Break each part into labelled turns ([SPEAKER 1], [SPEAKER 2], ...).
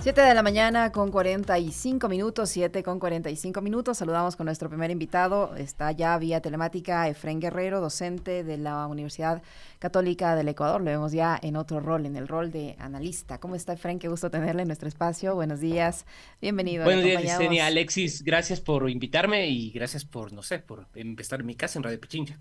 [SPEAKER 1] 7 de la mañana con 45 minutos, 7 con 45 minutos. Saludamos con nuestro primer invitado. Está ya vía telemática Efrén Guerrero, docente de la Universidad Católica del Ecuador. Lo vemos ya en otro rol, en el rol de analista. ¿Cómo está, Efrén? Qué gusto tenerle en nuestro espacio. Buenos días. Bienvenido. Le
[SPEAKER 2] Buenos días, Licenia,
[SPEAKER 1] acompañamos.
[SPEAKER 2] Alexis. Gracias por invitarme y gracias por, no sé, por estar en mi casa en Radio Pichincha.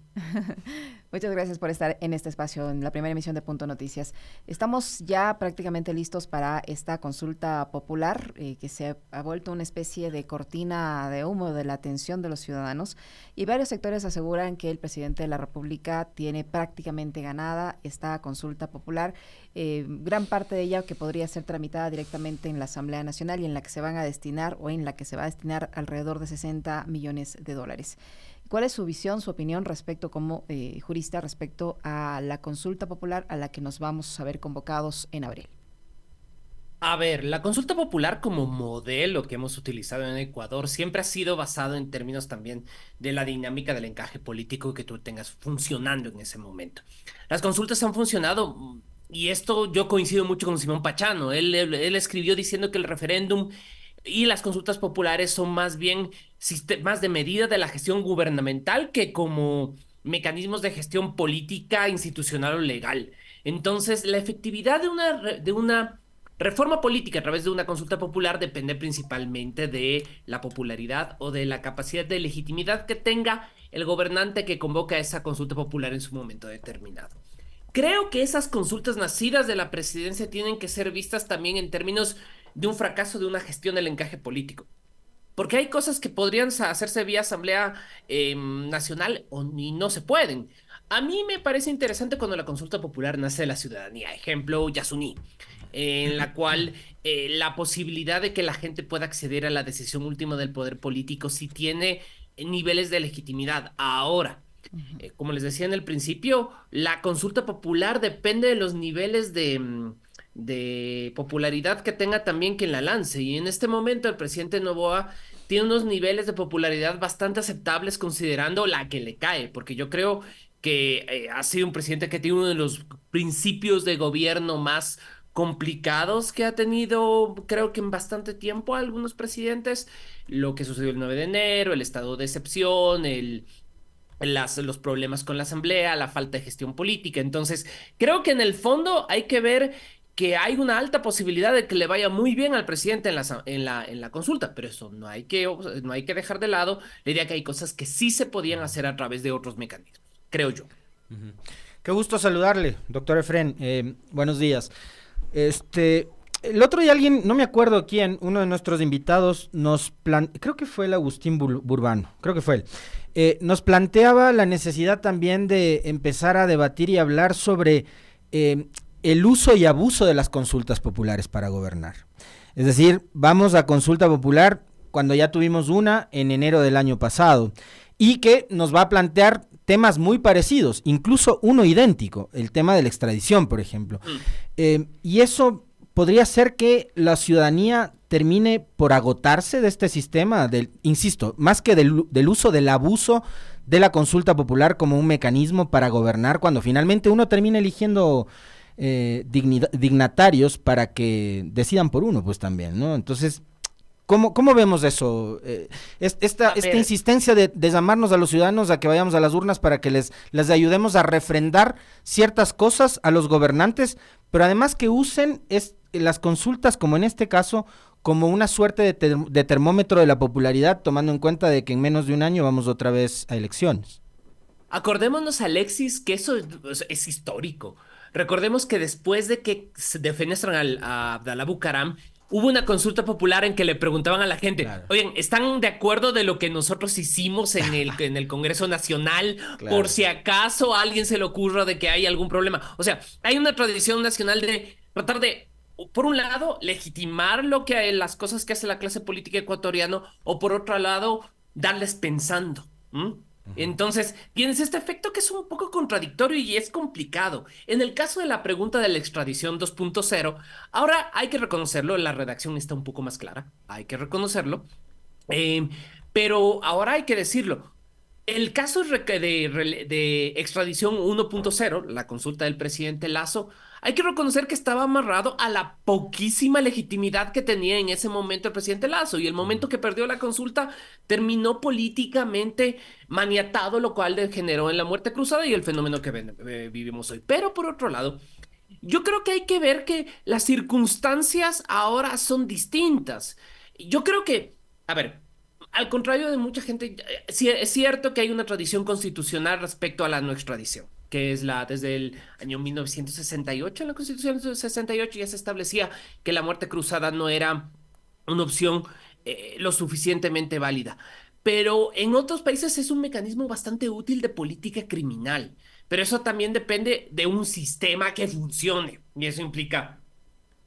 [SPEAKER 1] Muchas gracias por estar en este espacio, en la primera emisión de Punto Noticias. Estamos ya prácticamente listos para esta consulta popular que se ha vuelto una especie de cortina de humo de la atención de los ciudadanos, y varios sectores aseguran que el presidente de la República tiene prácticamente ganada esta consulta popular, gran parte de ella que podría ser tramitada directamente en la Asamblea Nacional y en la que se van a destinar o en la que se va a destinar alrededor de 60 millones de dólares. ¿Cuál es su visión, su opinión respecto, como jurista, respecto a la consulta popular a la que nos vamos a ver convocados en abril?
[SPEAKER 2] A ver, la consulta popular como modelo que hemos utilizado en Ecuador siempre ha sido basado en términos también de la dinámica del encaje político que tú tengas funcionando en ese momento. Las consultas han funcionado y esto yo coincido mucho con Simón Pachano. Él escribió diciendo que el referéndum y las consultas populares son más bien sistemas de medida de la gestión gubernamental que como mecanismos de gestión política, institucional o legal. Entonces, la efectividad de una reforma política a través de una consulta popular depende principalmente de la popularidad o de la capacidad de legitimidad que tenga el gobernante que convoca esa consulta popular en su momento determinado. Creo que esas consultas nacidas de la presidencia tienen que ser vistas también en términos de un fracaso de una gestión del encaje político. Porque hay cosas que podrían hacerse vía Asamblea Nacional y no se pueden. A mí me parece interesante cuando la consulta popular nace de la ciudadanía. Ejemplo, Yasuní, en la cual la posibilidad de que la gente pueda acceder a la decisión última del poder político sí tiene niveles de legitimidad. Ahora, como les decía en el principio, la consulta popular depende de los niveles de popularidad que tenga también quien la lance. Y en este momento el presidente Noboa tiene unos niveles de popularidad bastante aceptables considerando la que le cae, porque yo creo que ha sido un presidente que tiene uno de los principios de gobierno más complicados que ha tenido, creo que en bastante tiempo algunos presidentes, lo que sucedió el 9 de enero, el estado de excepción, los problemas con la asamblea, la falta de gestión política. Entonces, creo que en el fondo hay que ver que hay una alta posibilidad de que le vaya muy bien al presidente en la consulta, pero eso no hay que dejar de lado la idea que hay cosas que sí se podían hacer a través de otros mecanismos, creo yo.
[SPEAKER 3] Qué gusto saludarle, doctor Efrén. Buenos días. El otro día alguien, no me acuerdo quién, uno de nuestros invitados creo que fue el Agustín Burbano, creo que fue él, nos planteaba la necesidad también de empezar a debatir y hablar sobre el uso y abuso de las consultas populares para gobernar. Es decir, vamos a consulta popular cuando ya tuvimos una en enero del año pasado y que nos va a plantear temas muy parecidos, incluso uno idéntico, el tema de la extradición, por ejemplo. Y eso podría ser que la ciudadanía termine por agotarse de este sistema, insisto, más que del uso del abuso de la consulta popular como un mecanismo para gobernar, cuando finalmente uno termina eligiendo dignatarios para que decidan por uno, pues también, ¿no? Entonces, ¿cómo vemos eso? Esta
[SPEAKER 2] A ver,
[SPEAKER 3] insistencia de llamarnos a los ciudadanos a que vayamos a las urnas para que les ayudemos a refrendar ciertas cosas a los gobernantes, pero además que usen las consultas, como en este caso, como una suerte de termómetro de la popularidad, tomando en cuenta de que en menos de un año vamos otra vez a elecciones.
[SPEAKER 2] acordémonos, Alexis, que eso es histórico. Recordemos que después de que se defenestran a Abdalá Bucaram, hubo una consulta popular en que le preguntaban a la gente,
[SPEAKER 3] Claro,
[SPEAKER 2] oigan, ¿están de acuerdo de lo que nosotros hicimos en el Congreso Nacional por
[SPEAKER 3] claro.
[SPEAKER 2] si acaso a alguien se le ocurra de que hay algún problema? O sea, hay una tradición nacional de tratar de, por un lado, legitimar las cosas que hace la clase política ecuatoriana, o por otro lado, darles pensando. ¿M? Entonces, tienes este efecto que es un poco contradictorio y es complicado. En el caso de la pregunta de la extradición 2.0, ahora hay que reconocerlo, la redacción está un poco más clara, hay que reconocerlo, eh, pero ahora hay que decirlo. El caso de extradición 1.0, la consulta del presidente Lazo, hay que reconocer que estaba amarrado a la poquísima legitimidad que tenía en ese momento el presidente Lazo, y el momento que perdió la consulta terminó políticamente maniatado, lo cual degeneró en la muerte cruzada y el fenómeno que vivimos hoy. Pero por otro lado, yo creo que hay que ver que las circunstancias ahora son distintas. Yo creo que, a ver, al contrario de mucha gente, sí es cierto que hay una tradición constitucional respecto a la no extradición, que es desde el año 1968, en la Constitución de 68 ya se establecía que la muerte cruzada no era una opción lo suficientemente válida. Pero en otros países es un mecanismo bastante útil de política criminal. Pero eso también depende de un sistema que funcione. Y eso implica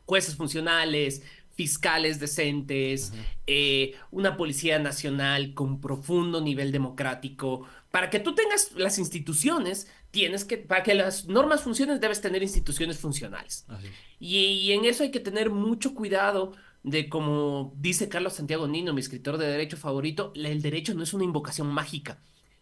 [SPEAKER 2] jueces funcionales, fiscales decentes, una policía nacional con profundo nivel democrático. Para que tú tengas las instituciones, para que las normas funcionen, debes tener instituciones funcionales.
[SPEAKER 3] Así es.
[SPEAKER 2] Y en eso hay que tener mucho cuidado de, como dice Carlos Santiago Nino, mi escritor de derecho favorito, el derecho no es una invocación mágica.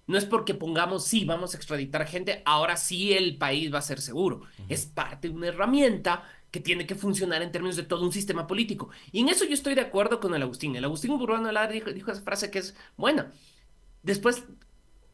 [SPEAKER 2] No es porque pongamos, sí, vamos a extraditar gente, ahora sí el país va a ser seguro. Es parte de una herramienta que tiene que funcionar en términos de todo un sistema político. Y en eso yo estoy de acuerdo con el Agustín. El Agustín Urbano Lara dijo esa frase que es buena. Después,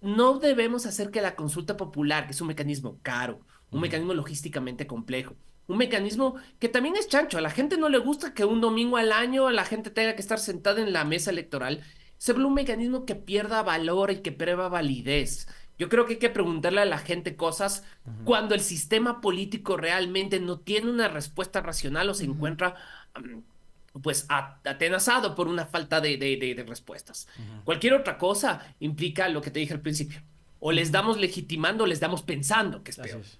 [SPEAKER 2] no debemos hacer que la consulta popular, que es un mecanismo caro, un mecanismo logísticamente complejo, un mecanismo que también es chancho, a la gente no le gusta que un domingo al año la gente tenga que estar sentada en la mesa electoral, se vuelve un mecanismo que pierda valor y que pierda validez. Yo creo que hay que preguntarle a la gente cosas cuando el sistema político realmente no tiene una respuesta racional o se encuentra pues atenazado por una falta de respuestas. Cualquier otra cosa implica lo que te dije al principio. O les damos legitimando o les damos pensando, que es
[SPEAKER 3] Así
[SPEAKER 2] peor.
[SPEAKER 3] es.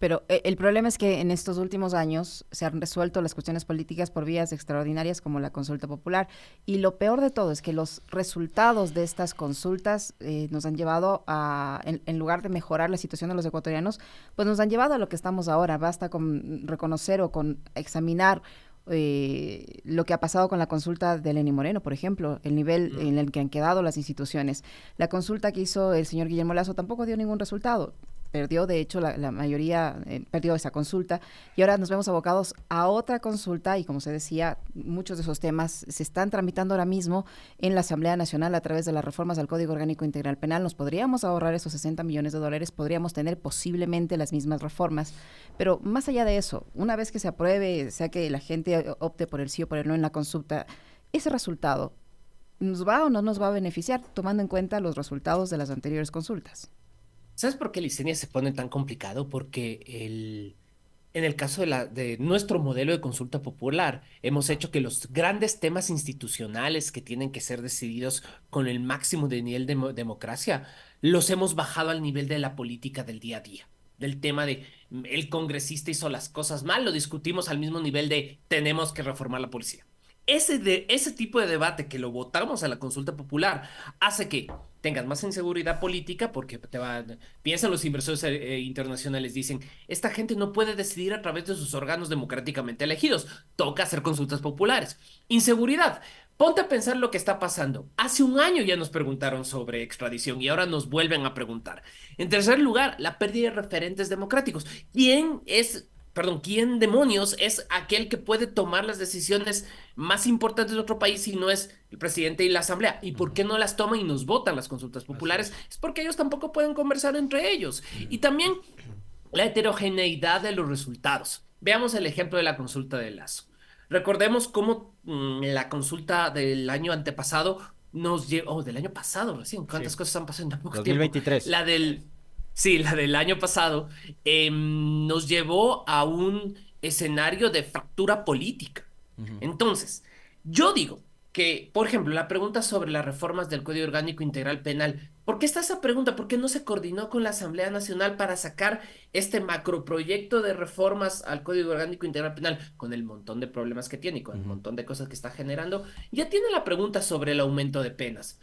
[SPEAKER 1] Pero el problema es que en estos últimos años se han resuelto las cuestiones políticas por vías extraordinarias como la consulta popular. Y lo peor de todo es que los resultados de estas consultas nos han llevado a, en lugar de mejorar la situación de los ecuatorianos, pues nos han llevado a lo que estamos ahora. Basta con reconocer o con examinar lo que ha pasado con la consulta de Lenín Moreno, por ejemplo, el nivel en el que han quedado las instituciones. La consulta que hizo el señor Guillermo Lasso tampoco dio ningún resultado. Perdió, de hecho, la mayoría perdió esa consulta y ahora nos vemos abocados a otra consulta y, como se decía, muchos de esos temas se están tramitando ahora mismo en la Asamblea Nacional a través de las reformas al Código Orgánico Integral Penal. Nos podríamos ahorrar esos 60 millones de dólares, podríamos tener posiblemente las mismas reformas, pero más allá de eso, una vez que se apruebe, sea que la gente opte por el sí o por el no en la consulta, ese resultado, ¿nos va o no nos va a beneficiar tomando en cuenta los resultados de las anteriores consultas?
[SPEAKER 2] ¿Sabes por qué Licenia se pone tan complicado? Porque en el caso de nuestro modelo de consulta popular, hemos hecho que los grandes temas institucionales que tienen que ser decididos con el máximo de nivel de democracia, los hemos bajado al nivel de la política del día a día. Del tema de el congresista hizo las cosas mal, lo discutimos al mismo nivel de tenemos que reformar la policía. Ese tipo de debate que lo votamos a la consulta popular hace que tengas más inseguridad política porque piensan los inversores internacionales, dicen, esta gente no puede decidir a través de sus órganos democráticamente elegidos, toca hacer consultas populares. Inseguridad. Ponte a pensar lo que está pasando. Hace un año ya nos preguntaron sobre extradición y ahora nos vuelven a preguntar. En tercer lugar, la pérdida de referentes democráticos. ¿Quién demonios es aquel que puede tomar las decisiones más importantes de otro país si no es el presidente y la asamblea? ¿Y por qué no las toman y nos votan las consultas populares? Es porque ellos tampoco pueden conversar entre ellos. Y también la heterogeneidad de los resultados. Veamos el ejemplo de la consulta de Lazo. Recordemos cómo la consulta del año antepasado del año pasado recién, cuántas cosas han pasado en tan poco
[SPEAKER 3] 2023.
[SPEAKER 2] tiempo. La del año pasado nos llevó a un escenario de fractura política. Entonces, yo digo que, por ejemplo, la pregunta sobre las reformas del Código Orgánico Integral Penal, ¿por qué está esa pregunta? ¿Por qué no se coordinó con la Asamblea Nacional para sacar este macroproyecto de reformas al Código Orgánico Integral Penal con el montón de problemas que tiene y con el montón de cosas que está generando? Ya tiene la pregunta sobre el aumento de penas.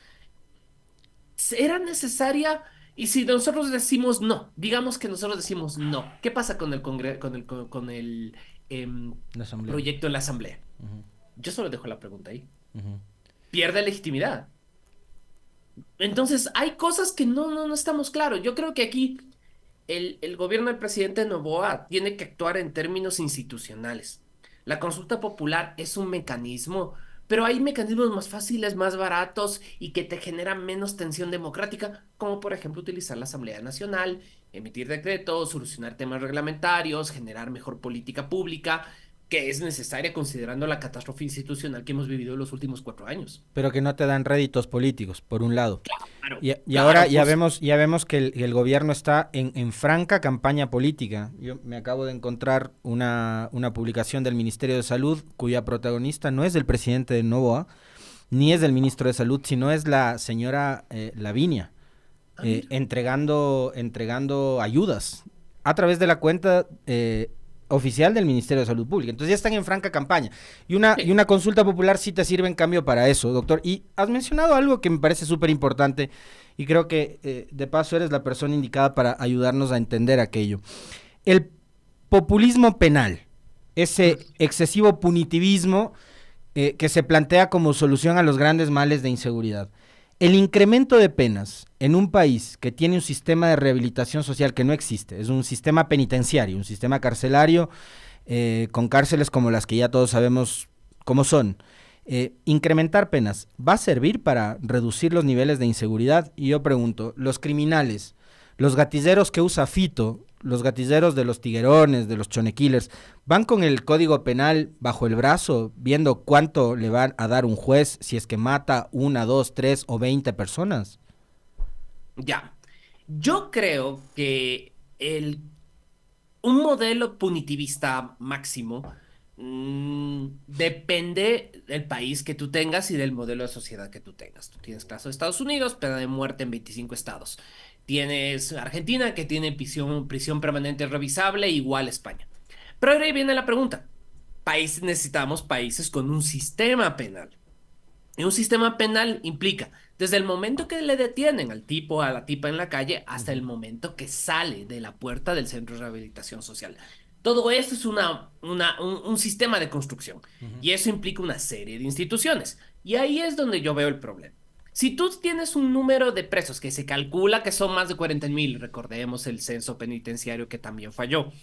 [SPEAKER 2] ¿Era necesaria? Y si nosotros decimos no, digamos que nosotros decimos no, ¿qué pasa con el
[SPEAKER 3] La asamblea.
[SPEAKER 2] proyecto en la Asamblea? Yo solo dejo la pregunta ahí.
[SPEAKER 3] Ujú.
[SPEAKER 2] Pierde legitimidad. Entonces, hay cosas que no estamos claros. Yo creo que aquí el gobierno del presidente Noboa tiene que actuar en términos institucionales. La consulta popular es un mecanismo, pero hay mecanismos más fáciles, más baratos y que te generan menos tensión democrática, como por ejemplo utilizar la Asamblea Nacional, emitir decretos, solucionar temas reglamentarios, generar mejor política pública, que es necesaria considerando la catástrofe institucional que hemos vivido en los últimos 4 años.
[SPEAKER 3] Pero que no te dan réditos políticos, por un lado.
[SPEAKER 2] Claro,
[SPEAKER 3] Y
[SPEAKER 2] claro,
[SPEAKER 3] ahora
[SPEAKER 2] pues,
[SPEAKER 3] ya vemos que el gobierno está en franca campaña política. Yo me acabo de encontrar una publicación del Ministerio de Salud cuya protagonista no es el presidente de Novoa, ni es del ministro de Salud, sino es la señora Lavinia,
[SPEAKER 2] mira.
[SPEAKER 3] entregando ayudas a través de la cuenta oficial del Ministerio de Salud Pública. Entonces ya están en franca campaña. Y
[SPEAKER 2] Sí.
[SPEAKER 3] una consulta popular sí te sirve en cambio para eso, doctor. Y has mencionado algo que me parece súper importante y creo que de paso eres la persona indicada para ayudarnos a entender aquello. El populismo penal, ese excesivo punitivismo que se plantea como solución a los grandes males de inseguridad. El incremento de penas en un país que tiene un sistema de rehabilitación social que no existe, es un sistema penitenciario, un sistema carcelario con cárceles como las que ya todos sabemos cómo son. Incrementar penas, ¿va a servir para reducir los niveles de inseguridad? Y yo pregunto, los criminales, los gatilleros que usa Fito, los gatilleros de los tiguerones, de los chonekillers, ¿van con el código penal bajo el brazo, viendo cuánto le van a dar un juez si es que mata 1, 2, 3 o 20 personas?
[SPEAKER 2] Ya. Yo creo que un modelo punitivista máximo depende del país que tú tengas y del modelo de sociedad que tú tengas. Tú tienes caso de Estados Unidos, pena de muerte en 25 estados. Tienes Argentina, que tiene prisión permanente revisable, igual España. Pero ahora ahí viene la pregunta. Necesitamos países con un sistema penal. Y un sistema penal implica desde el momento que le detienen al tipo o a la tipa en la calle hasta el momento que sale de la puerta del centro de rehabilitación social. Todo esto es un sistema de construcción y eso implica una serie de instituciones. Y ahí es donde yo veo el problema. Si tú tienes un número de presos que se calcula que son más de 40.000, recordemos el censo penitenciario que también falló.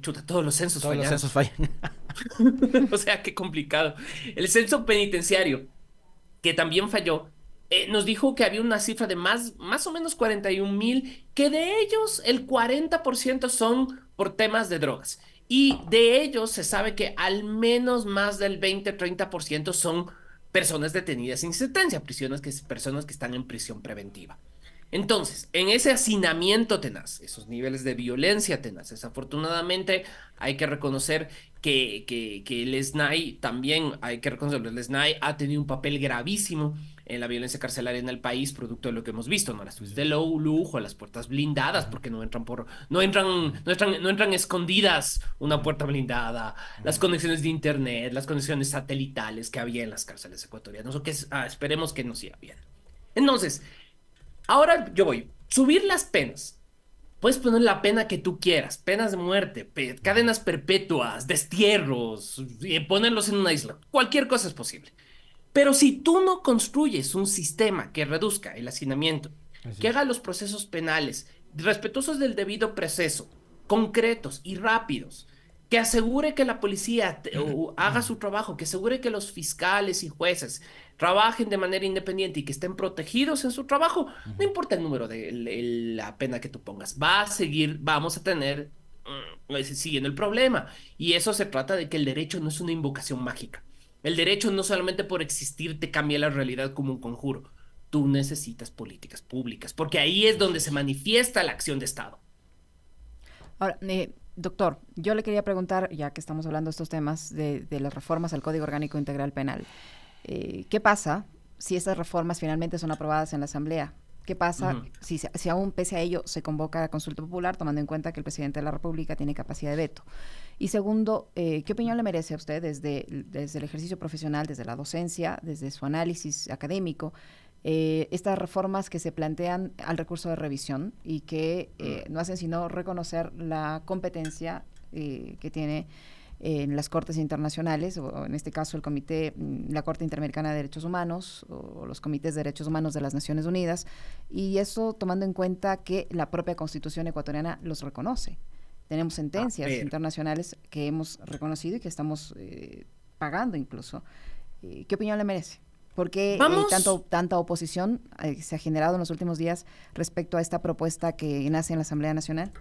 [SPEAKER 2] Chuta, todos los censos
[SPEAKER 3] Todos los
[SPEAKER 2] fallaron.
[SPEAKER 3] censos fallan.
[SPEAKER 2] O sea, qué complicado. El censo penitenciario que también falló, nos dijo que había una cifra de más o menos 41.000, que de ellos el 40% son por temas de drogas. Y de ellos se sabe que al menos más del 20-30% son personas detenidas sin sentencia, personas que están en prisión preventiva. Entonces, en ese hacinamiento tenaz, esos niveles de violencia tenaz, desafortunadamente hay que reconocer que el SNAI también, hay que reconocerlo, el SNAI ha tenido un papel gravísimo en la violencia carcelaria en el país, producto de lo que hemos visto, ¿no? Las suites de lujo, las puertas blindadas, porque no entran escondidas una puerta blindada, las conexiones de internet, las conexiones satelitales que había en las cárceles ecuatorianas, o que esperemos que no siga bien. Entonces, ahora yo voy. Subir las penas. Puedes poner la pena que tú quieras. Penas de muerte, cadenas perpetuas, destierros, ponerlos en una isla. Cualquier cosa es posible. Pero si tú no construyes un sistema que reduzca el hacinamiento,
[SPEAKER 3] Así
[SPEAKER 2] que
[SPEAKER 3] es.
[SPEAKER 2] haga los procesos penales respetuosos del debido proceso, concretos y rápidos, que asegure que la policía haga su trabajo, que asegure que los fiscales y jueces trabajen de manera independiente y que estén protegidos en su trabajo, no importa el número de la pena que tú pongas, vamos a tener siguiendo el problema. Y eso se trata de que el derecho no es una invocación mágica. El derecho no solamente por existir te cambia la realidad como un conjuro. Tú necesitas políticas públicas, porque ahí es
[SPEAKER 3] Así
[SPEAKER 2] donde se
[SPEAKER 3] es.
[SPEAKER 2] manifiesta la acción de Estado.
[SPEAKER 1] Ahora, doctor, yo le quería preguntar, ya que estamos hablando de estos temas, de las reformas al Código Orgánico Integral Penal, ¿qué pasa si estas reformas finalmente son aprobadas en la Asamblea? ¿Qué pasa si aún pese a ello se convoca a consulta popular, tomando en cuenta que el presidente de la República tiene capacidad de veto? Y segundo, ¿qué opinión le merece a usted desde el ejercicio profesional, desde la docencia, desde su análisis académico, estas reformas que se plantean al recurso de revisión y que no hacen sino reconocer la competencia que tiene en las cortes internacionales, o en este caso la Corte Interamericana de Derechos Humanos, o los comités de derechos humanos de las Naciones Unidas, y eso tomando en cuenta que la propia Constitución ecuatoriana los reconoce. Tenemos sentencias internacionales que hemos reconocido y que estamos pagando incluso. ¿Qué opinión le merece? ¿Por qué tanta oposición se ha generado en los últimos días respecto a esta propuesta que nace en la Asamblea Nacional?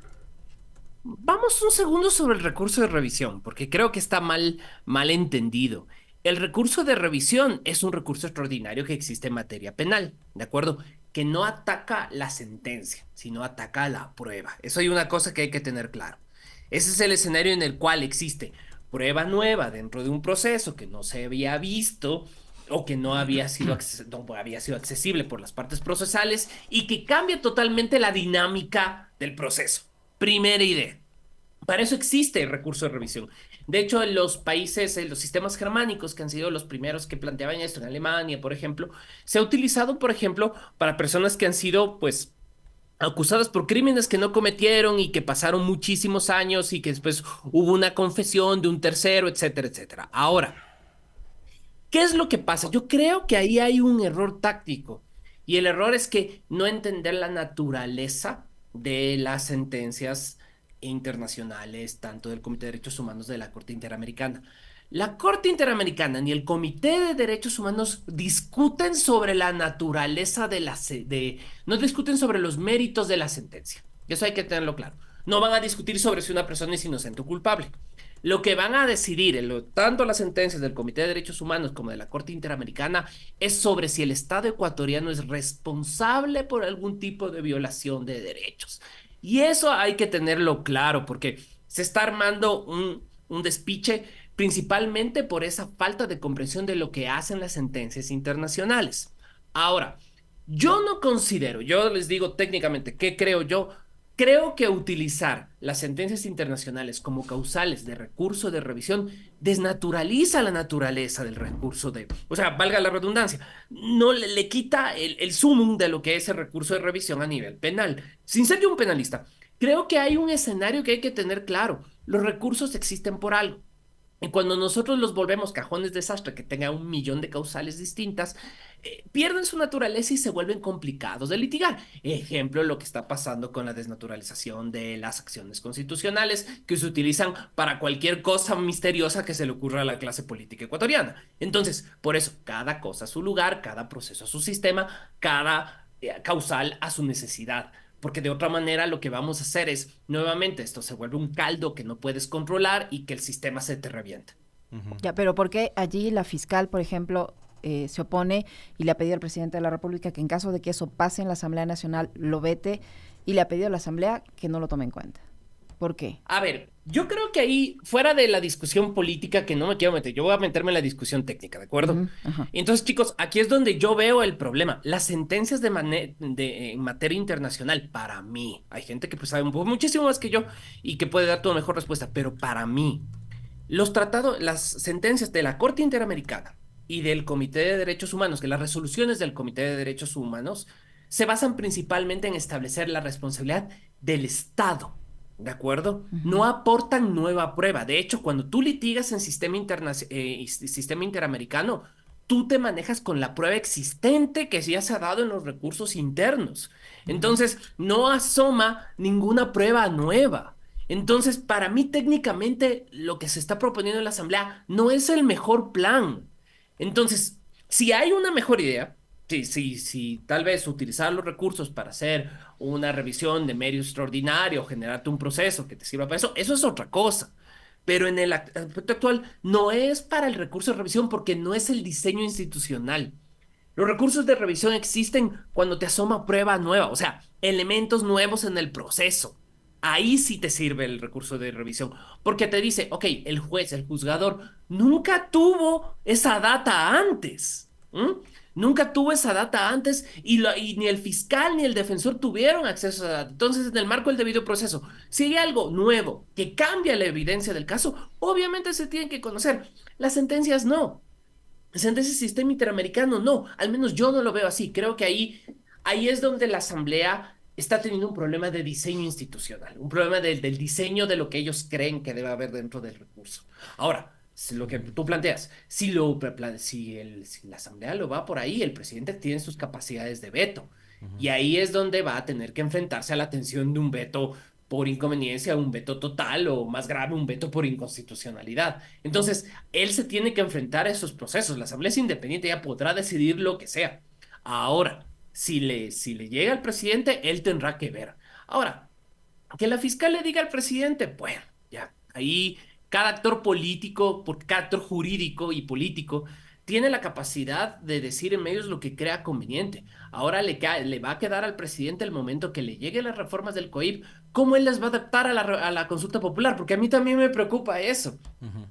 [SPEAKER 2] Vamos un segundo sobre el recurso de revisión, porque creo que está mal entendido. El recurso de revisión es un recurso extraordinario que existe en materia penal, ¿de acuerdo? Que no ataca la sentencia, sino ataca la prueba. Eso hay una cosa que hay que tener claro. Ese es el escenario en el cual existe prueba nueva dentro de un proceso que no se había visto o que no había sido accesible por las partes procesales y que cambia totalmente la dinámica del proceso. Primera idea. Para eso existe el recurso de revisión. De hecho, en los países, en los sistemas germánicos, que han sido los primeros que planteaban esto, en Alemania, por ejemplo, se ha utilizado, por ejemplo, para personas que han sido, pues, acusadas por crímenes que no cometieron y que pasaron muchísimos años y que después hubo una confesión de un tercero, etcétera, etcétera. Ahora, ¿qué es lo que pasa? Yo creo que ahí hay un error táctico y el error es que no entender la naturaleza de las sentencias internacionales, tanto del Comité de Derechos Humanos de la Corte Interamericana. La Corte Interamericana ni el Comité de Derechos Humanos discuten sobre la naturaleza no discuten sobre los méritos de la sentencia. Eso hay que tenerlo claro. No van a discutir sobre si una persona es inocente o culpable. Lo que van a decidir, tanto las sentencias del Comité de Derechos Humanos como de la Corte Interamericana, es sobre si el Estado ecuatoriano es responsable por algún tipo de violación de derechos. Y eso hay que tenerlo claro, porque se está armando un despiche principalmente por esa falta de comprensión de lo que hacen las sentencias internacionales. Ahora, yo no considero, yo les digo técnicamente, ¿qué creo yo? Creo que utilizar las sentencias internacionales como causales de recurso de revisión desnaturaliza la naturaleza del recurso o sea, valga la redundancia, no le quita el sumum de lo que es el recurso de revisión a nivel penal. Sin ser yo un penalista, creo que hay un escenario que hay que tener claro. Los recursos existen por algo. Y cuando nosotros los volvemos cajones de desastre que tengan 1 millón de causales distintas, pierden su naturaleza y se vuelven complicados de litigar. Ejemplo, lo que está pasando con la desnaturalización de las acciones constitucionales que se utilizan para cualquier cosa misteriosa que se le ocurra a la clase política ecuatoriana. Entonces, por eso, cada cosa a su lugar, cada proceso a su sistema, cada causal a su necesidad. Porque de otra manera lo que vamos a hacer es, nuevamente, esto se vuelve un caldo que no puedes controlar y que el sistema se te revienta.
[SPEAKER 1] Ya, pero ¿por qué allí la fiscal, por ejemplo, se opone y le ha pedido al presidente de la República que en caso de que eso pase en la Asamblea Nacional lo vete y le ha pedido a la Asamblea que no lo tome en cuenta? ¿Por qué?
[SPEAKER 2] A ver, yo creo que ahí, fuera de la discusión política, que no me quiero meter, yo voy a meterme en la discusión técnica, ¿de acuerdo? Entonces, chicos, aquí es donde yo veo el problema. Las sentencias en materia internacional, para mí, hay gente que pues sabe muchísimo más que yo y que puede dar toda mejor respuesta, pero para mí, las sentencias de la Corte Interamericana y del Comité de Derechos Humanos, que las resoluciones del Comité de Derechos Humanos se basan principalmente en establecer la responsabilidad del Estado. ¿De acuerdo? No aportan nueva prueba. De hecho, cuando tú litigas en sistema interamericano, tú te manejas con la prueba existente que ya se ha dado en los recursos internos. Entonces, no asoma ninguna prueba nueva. Entonces, para mí, técnicamente, lo que se está proponiendo en la Asamblea no es el mejor plan. Entonces, si hay una mejor idea, sí, tal vez utilizar los recursos para hacer una revisión de medio extraordinario, generarte un proceso que te sirva para eso es otra cosa. Pero en el aspecto actual no es para el recurso de revisión porque no es el diseño institucional. Los recursos de revisión existen cuando te asoma prueba nueva, o sea, elementos nuevos en el proceso. Ahí sí te sirve el recurso de revisión, porque te dice, ok, el juez, el juzgador, nunca tuvo esa data antes. Nunca tuvo esa data antes y ni el fiscal ni el defensor tuvieron acceso a esa data. Entonces, en el marco del debido proceso, si hay algo nuevo que cambia la evidencia del caso, obviamente se tienen que conocer. Las sentencias no. Las sentencias del sistema interamericano no. Al menos yo no lo veo así. Creo que ahí es donde la Asamblea está teniendo un problema de diseño institucional, un problema del diseño de lo que ellos creen que debe haber dentro del recurso. Ahora, si lo que tú planteas, si la Asamblea lo va por ahí, el presidente tiene sus capacidades de veto. Y ahí es donde va a tener que enfrentarse a la tensión de un veto por inconveniencia, un veto total o más grave, un veto por inconstitucionalidad. Entonces, él se tiene que enfrentar a esos procesos. La Asamblea es independiente, ya podrá decidir lo que sea. Ahora, si le llega al presidente, él tendrá que ver. Ahora, que la fiscal le diga al presidente, bueno, ya, ahí cada actor político, porque cada actor jurídico y político tiene la capacidad de decir en medios lo que crea conveniente. Ahora le va a quedar al presidente el momento que le lleguen las reformas del COIP, cómo él las va a adaptar a la consulta popular, porque a mí también me preocupa eso.
[SPEAKER 3] Ujú.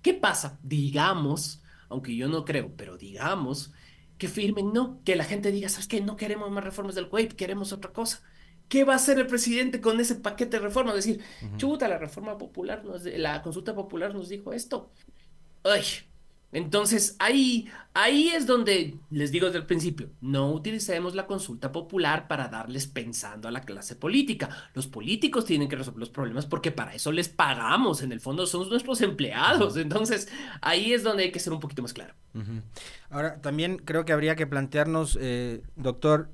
[SPEAKER 2] ¿Qué pasa? Digamos, aunque yo no creo, pero digamos que firmen no, que la gente diga, ¿sabes qué? No queremos más reformas del CUEP, queremos otra cosa. ¿Qué va a hacer el presidente con ese paquete de reformas? Decir,
[SPEAKER 3] Ujú.
[SPEAKER 2] chuta, la consulta popular nos dijo esto. Ay, entonces ahí es donde les digo desde el principio, no utilicemos la consulta popular para darles pensando a la clase política. Los políticos tienen que resolver los problemas porque para eso les pagamos, en el fondo son nuestros empleados. Entonces ahí es donde hay que ser un poquito más claro.
[SPEAKER 3] Ujú. Ahora, también creo que habría que plantearnos, doctor,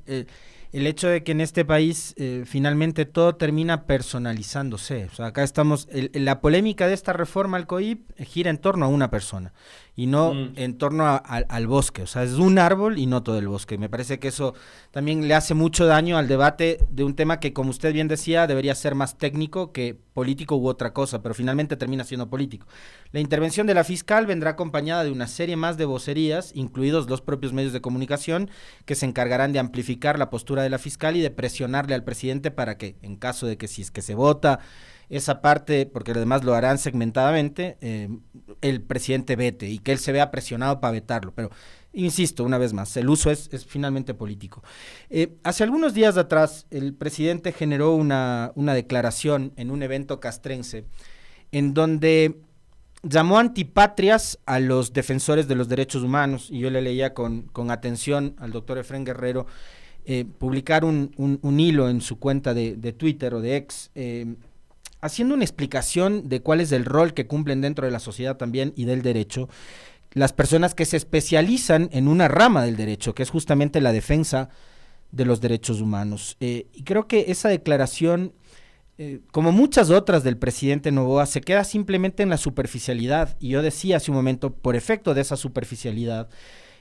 [SPEAKER 3] el hecho de que en este país finalmente todo termina personalizándose. O sea, acá estamos, la polémica de esta reforma al COIP gira en torno a una persona y no
[SPEAKER 2] Mm.
[SPEAKER 3] en torno al bosque. O sea, es un árbol y no todo el bosque. Me parece que eso también le hace mucho daño al debate de un tema que, como usted bien decía, debería ser más técnico que político u otra cosa, pero finalmente termina siendo político. La intervención de la fiscal vendrá acompañada de una serie más de vocerías, incluidos los propios medios de comunicación, que se encargarán de amplificar la postura de la fiscal y de presionarle al presidente para que, en caso de que si es que se vota esa parte, porque además lo harán segmentadamente, el presidente vete y que él se vea presionado para vetarlo. Pero, insisto, una vez más, el uso es finalmente político. Hace algunos días atrás, el presidente generó una declaración en un evento castrense en donde llamó antipatrias a los defensores de los derechos humanos, y yo le leía con atención al doctor Efrén Guerrero publicar un hilo en su cuenta de Twitter o de X, haciendo una explicación de cuál es el rol que cumplen dentro de la sociedad también y del derecho las personas que se especializan en una rama del derecho, que es justamente la defensa de los derechos humanos. Y creo que esa declaración, como muchas otras del presidente Noboa, se queda simplemente en la superficialidad. Y yo decía hace un momento, por efecto de esa superficialidad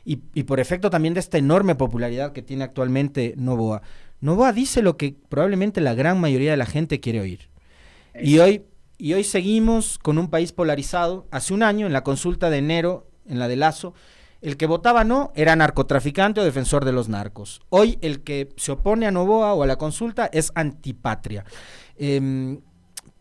[SPEAKER 3] y por efecto también de esta enorme popularidad que tiene actualmente Noboa, Noboa dice lo que probablemente la gran mayoría de la gente quiere oír. Y hoy seguimos con un país polarizado. Hace un año, en la consulta de enero, en la de Lazo, el que votaba no era narcotraficante o defensor de los narcos. Hoy el que se opone a Noboa o a la consulta es antipatria.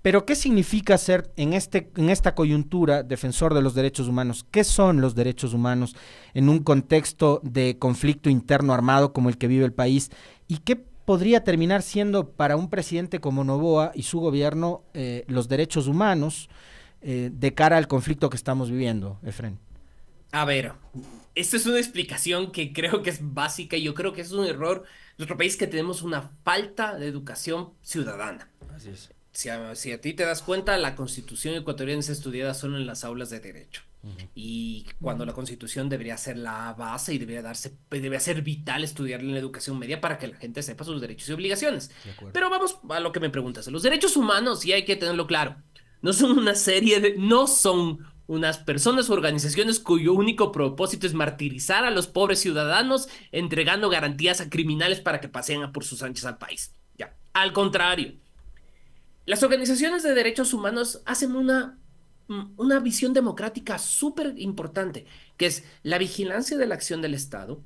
[SPEAKER 3] Pero ¿qué significa ser en esta coyuntura defensor de los derechos humanos? ¿Qué son los derechos humanos en un contexto de conflicto interno armado como el que vive el país? ¿Y qué podría terminar siendo para un presidente como Noboa y su gobierno los derechos humanos de cara al conflicto que estamos viviendo, Efrén?
[SPEAKER 2] A ver, esta es una explicación que creo que es básica y yo creo que es un error en nuestro país que tenemos una falta de educación ciudadana.
[SPEAKER 3] Así es.
[SPEAKER 2] Si a ti te das cuenta, la Constitución ecuatoriana es estudiada solo en las aulas de derecho. Y cuando la Constitución debería ser la base y debería ser vital estudiarla en la educación media para que la gente sepa sus derechos y obligaciones.
[SPEAKER 3] De acuerdo.
[SPEAKER 2] Pero vamos a lo que me preguntas. Los derechos humanos, y hay que tenerlo claro, no son unas personas o organizaciones cuyo único propósito es martirizar a los pobres ciudadanos entregando garantías a criminales para que paseen a por sus anchas al país. Ya, al contrario. Las organizaciones de derechos humanos hacen una visión democrática súper importante, que es la vigilancia de la acción del Estado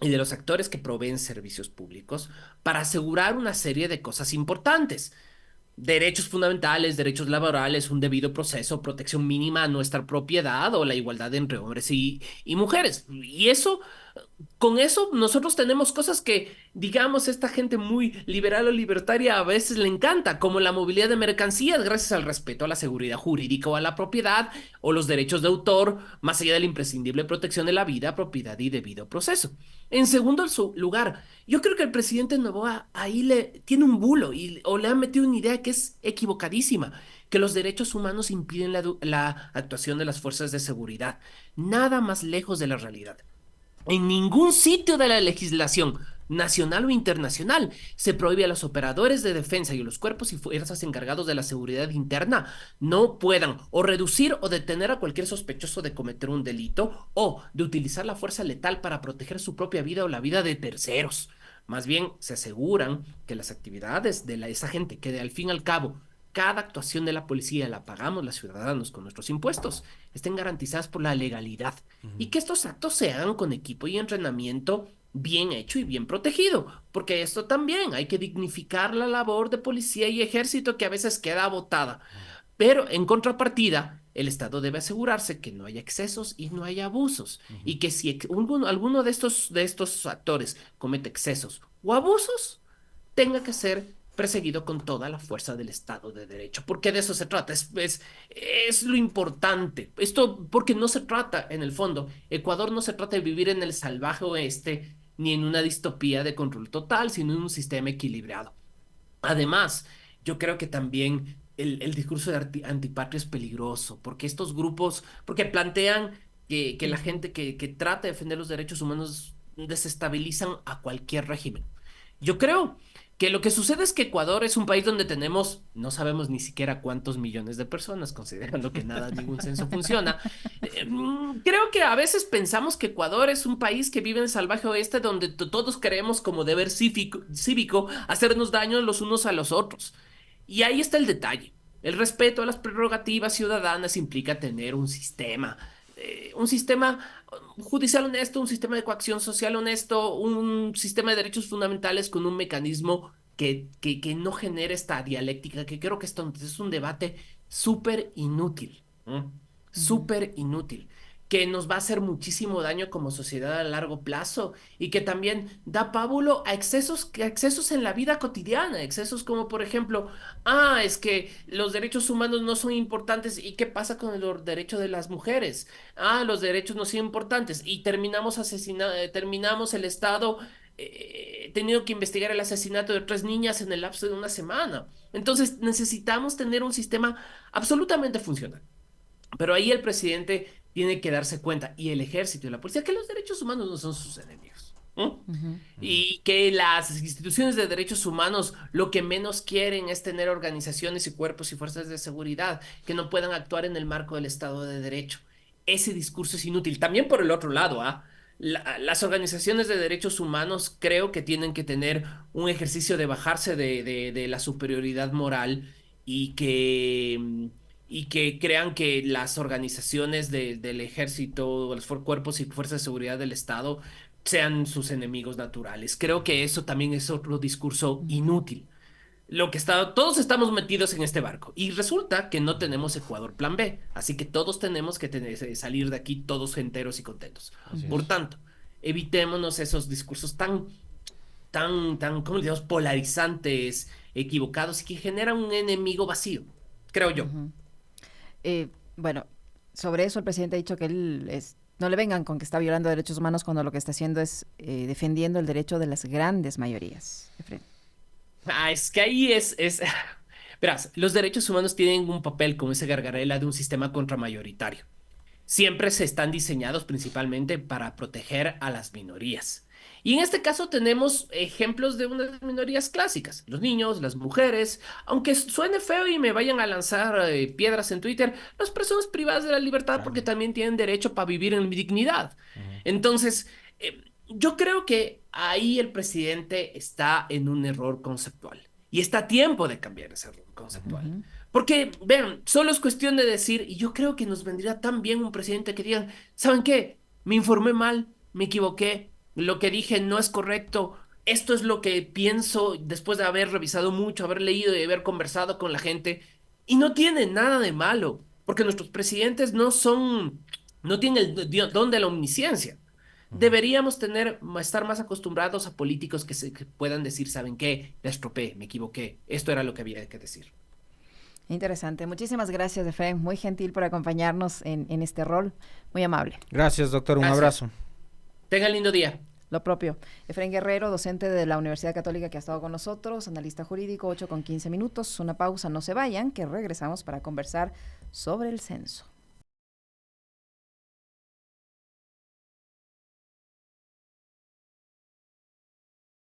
[SPEAKER 2] y de los actores que proveen servicios públicos para asegurar una serie de cosas importantes. Derechos fundamentales, derechos laborales, un debido proceso, protección mínima a nuestra propiedad o la igualdad entre hombres y mujeres. Y eso Con eso nosotros tenemos cosas que, digamos, esta gente muy liberal o libertaria a veces le encanta, como la movilidad de mercancías gracias al respeto a la seguridad jurídica o a la propiedad o los derechos de autor, más allá de la imprescindible protección de la vida, propiedad y debido proceso. En segundo lugar, yo creo que el presidente Noboa ahí tiene un bulo o le ha metido una idea que es equivocadísima, que los derechos humanos impiden la actuación de las fuerzas de seguridad. Nada más lejos de la realidad. En ningún sitio de la legislación nacional o internacional se prohíbe a los operadores de defensa y a los cuerpos y fuerzas encargados de la seguridad interna no puedan o reducir o detener a cualquier sospechoso de cometer un delito o de utilizar la fuerza letal para proteger su propia vida o la vida de terceros. Más bien, se aseguran que las actividades de esa gente, que al fin y al cabo cada actuación de la policía la pagamos los ciudadanos con nuestros impuestos, estén garantizadas por la legalidad y que estos actos se hagan con equipo y entrenamiento bien hecho y bien protegido, porque esto también hay que dignificar la labor de policía y ejército que a veces queda agotada. Pero en contrapartida, el Estado debe asegurarse que no haya excesos y no haya abusos, y que si alguno de estos actores comete excesos o abusos, tenga que ser perseguido con toda la fuerza del Estado de Derecho, porque de eso se trata, es lo importante. Esto porque no se trata, en el fondo, Ecuador no se trata de vivir en el salvaje oeste ni en una distopía de control total, sino en un sistema equilibrado. Además, yo creo que también el discurso de antipatria es peligroso, porque estos grupos, porque plantean que la gente que trata de defender los derechos humanos desestabilizan a cualquier régimen. Yo creo que lo que sucede es que Ecuador es un país donde tenemos, no sabemos ni siquiera cuántos millones de personas, considerando que nada, ningún censo funciona. Creo que a veces pensamos que Ecuador es un país que vive en el salvaje oeste donde todos creemos como deber cívico hacernos daño los unos a los otros. Y ahí está el detalle. El respeto a las prerrogativas ciudadanas implica tener un sistema judicial honesto, un sistema de coacción social honesto, un sistema de derechos fundamentales con un mecanismo que no genere esta dialéctica, que creo que esto es un debate súper inútil, ¿no?
[SPEAKER 1] Ujú.
[SPEAKER 2] Súper inútil, que nos va a hacer muchísimo daño como sociedad a largo plazo y que también da pábulo a excesos en la vida cotidiana, excesos como por ejemplo, es que los derechos humanos no son importantes y qué pasa con el derecho de las mujeres, los derechos no son importantes y terminamos el Estado teniendo que investigar el asesinato de 3 niñas en el lapso de una semana. Entonces necesitamos tener un sistema absolutamente funcional. Pero ahí el presidente tiene que darse cuenta, y el ejército y la policía, que los derechos humanos no son sus enemigos. ¿No?
[SPEAKER 1] Ujú.
[SPEAKER 2] Y que las instituciones de derechos humanos lo que menos quieren es tener organizaciones y cuerpos y fuerzas de seguridad que no puedan actuar en el marco del Estado de Derecho. Ese discurso es inútil. También por el otro lado, las organizaciones de derechos humanos creo que tienen que tener un ejercicio de bajarse de la superioridad moral y que crean que las organizaciones del ejército, los cuerpos y fuerzas de seguridad del Estado sean sus enemigos naturales. Creo que eso también es otro discurso inútil. Todos estamos metidos en este barco y resulta que no tenemos Ecuador plan B, así que todos tenemos que salir de aquí todos enteros y contentos.
[SPEAKER 3] Así
[SPEAKER 2] Por
[SPEAKER 3] es.
[SPEAKER 2] tanto, evitémonos esos discursos ¿cómo digamos? Polarizantes, equivocados y que generan un enemigo vacío, creo yo.
[SPEAKER 1] Ujú. Bueno, sobre eso el presidente ha dicho que no le vengan con que está violando derechos humanos cuando lo que está haciendo es defendiendo el derecho de las grandes mayorías. Efren.
[SPEAKER 2] Es que ahí verás, los derechos humanos tienen un papel como ese gargarela de un sistema contramayoritario. Siempre se están diseñados principalmente para proteger a las minorías. Y en este caso tenemos ejemplos de unas minorías clásicas, los niños, las mujeres, aunque suene feo y me vayan a lanzar piedras en Twitter, las personas privadas de la libertad porque
[SPEAKER 3] Claro.
[SPEAKER 2] también tienen derecho para vivir en dignidad.
[SPEAKER 3] Ujú.
[SPEAKER 2] Entonces, yo creo que ahí el presidente está en un error conceptual y está a tiempo de cambiar ese error conceptual.
[SPEAKER 1] Ujú.
[SPEAKER 2] Porque, vean, solo es cuestión de decir, y yo creo que nos vendría tan bien un presidente que digan, ¿saben qué? Me informé mal, me equivoqué, lo que dije no es correcto, esto es lo que pienso después de haber revisado mucho, haber leído y haber conversado con la gente, y no tiene nada de malo, porque nuestros presidentes no tienen el don de la omnisciencia. Deberíamos estar más acostumbrados a políticos que puedan decir, ¿saben qué? La estropeé, me equivoqué. Esto era lo que había que decir.
[SPEAKER 1] Interesante. Muchísimas gracias, Efraín. Muy gentil por acompañarnos en este rol. Muy amable.
[SPEAKER 3] Gracias, doctor. Un
[SPEAKER 2] Gracias.
[SPEAKER 3] abrazo.
[SPEAKER 2] Tengan lindo día.
[SPEAKER 1] Lo propio. Efraín Guerrero, docente de la Universidad Católica que ha estado con nosotros, analista jurídico, 8:15. Una pausa, no se vayan, que regresamos para conversar sobre el censo.